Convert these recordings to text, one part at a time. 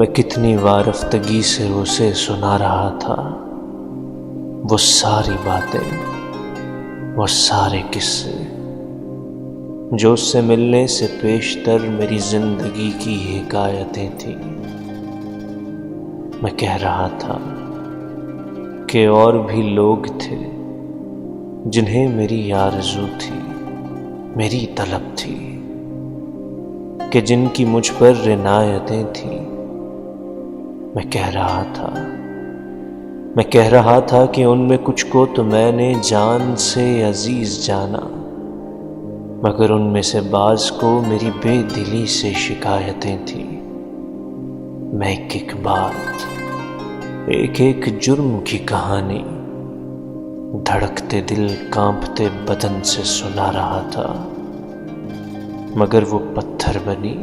मैं कितनी वारफ्तगी से उसे सुना रहा था वो सारी बातें, वो सारे किस्से जो उससे मिलने से पेशतर मेरी जिंदगी की हिकायतें थी। मैं कह रहा था कि और भी लोग थे जिन्हें मेरी आरज़ू थी, मेरी तलब थी, कि जिनकी मुझ पर रिनायतें थी। मैं कह रहा था कि उनमें कुछ को तो मैंने जान से अजीज जाना, मगर उनमें से बाज को मेरी बेदिली से शिकायतें थी। मैं एक एक बात, एक एक जुर्म की कहानी धड़कते दिल कांपते बदन से सुना रहा था, मगर वो पत्थर बनी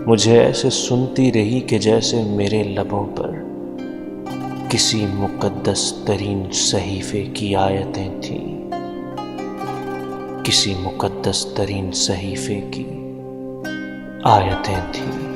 मुझे ऐसे सुनती रही कि जैसे मेरे लबों पर किसी मुकद्दस तरीन सहीफे की आयतें थीं, किसी मुकद्दस तरीन सहीफे की आयतें थीं।